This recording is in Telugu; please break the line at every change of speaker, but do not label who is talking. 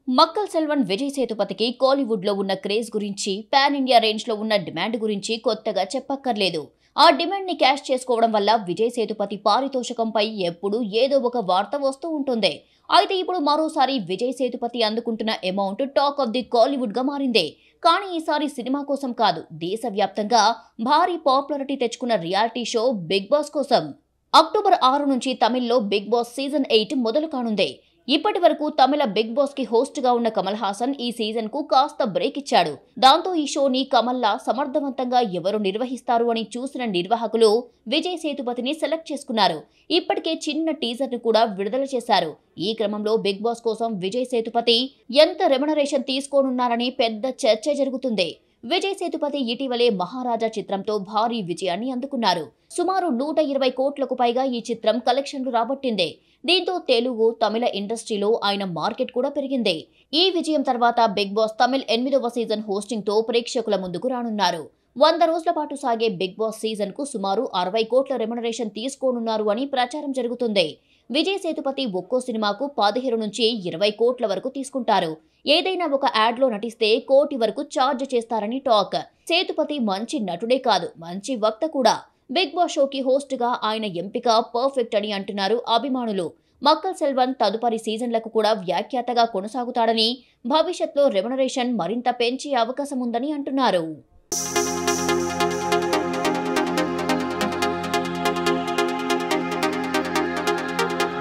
మక్కల్ సెల్వన్ విజయ్ సేతుపతికి కోలీవుడ్ లో ఉన్న క్రేజ్ గురించి, పాన్ ఇండియా రేంజ్ లో ఉన్న డిమాండ్ గురించి కొత్తగా చెప్పక్కర్లేదు. ఆ డిమాండ్ ని క్యాష్ చేసుకోవడం వల్ల విజయ్ సేతుపతి పారితోషికంపై ఎప్పుడూ ఏదో ఒక వార్త వస్తూ ఉంటుంది. అయితే ఇప్పుడు మరోసారి విజయ్ సేతుపతి అందుకుంటున్న amount talk of the Kollywood గా మారింది. కానీ ఈసారి సినిమా కోసం కాదు, దేశవ్యాప్తంగా భారీ పాపులారిటీ తెచ్చుకున్న రియాలిటీ షో బిగ్ బాస్ కోసం. అక్టోబర్ 6 నుంచి తమిళ్లో బిగ్ బాస్ సీజన్ 8 మొదలు కానుంది. ఇప్పటి వరకు తమిళ బిగ్ బాస్ కి హోస్ట్ గా ఉన్న కమల్ హాసన్ ఈ సీజన్ కు కాస్త బ్రేక్ ఇచ్చాడు. దాంతో ఈ షోని కమల్లా సమర్థవంతంగా ఎవరు నిర్వహిస్తారు అని చూసిన నిర్వాహకులు విజయ్ సేతుపతిని సెలెక్ట్ చేసుకున్నారు. ఇప్పటికే చిన్న టీజర్ ను కూడా విడుదల చేశారు. ఈ క్రమంలో బిగ్ బాస్ కోసం విజయ్ సేతుపతి ఎంత రెమ్యునరేషన్ తీసుకోనున్నారని పెద్ద చర్చ జరుగుతుంది. విజయ్ సేతుపతి ఇటీవలే మహారాజా చిత్రంతో భారీ విజయాన్ని అందుకున్నారు. సుమారు 120 కోట్లకు పైగా ఈ చిత్రం కలెక్షన్లు రాబట్టింది. దీంతో తెలుగు, తమిళ ఇండస్ట్రీలో ఆయన మార్కెట్ కూడా పెరిగింది. ఈ విజయం తర్వాత బిగ్ బాస్ తమిళ్ 8వ సీజన్ హోస్టింగ్ తో ప్రేక్షకుల ముందుకు రానున్నారు. 100 రోజుల పాటు సాగే బిగ్ బాస్ సీజన్ కు సుమారు 60 కోట్ల రెమ్యునరేషన్ తీసుకోనున్నారు అని ప్రచారం జరుగుతుంది. విజయ్ సేతుపతి ఒక్కో సినిమాకు 15 నుంచి 20 కోట్ల వరకు తీసుకుంటారు. ఏదైనా ఒక యాడ్ లో నటిస్తే కోటి వరకు ఛార్జ్ చేస్తారని టాక్. సేతుపతి మంచి నటుడే కాదు, మంచి వక్త కూడా. బిగ్ బాస్ షోకి హోస్ట్ గా ఆయన ఎంపిక పర్ఫెక్ట్ అని అంటున్నారు అభిమానులు. మక్కల్ సెల్వన్ తదుపరి సీజన్లకు కూడా వ్యాఖ్యాతగా కొనసాగుతాడని, భవిష్యత్లో రెమ్యునరేషన్ మరింత పెంచే అవకాశం ఉందని అంటున్నారు.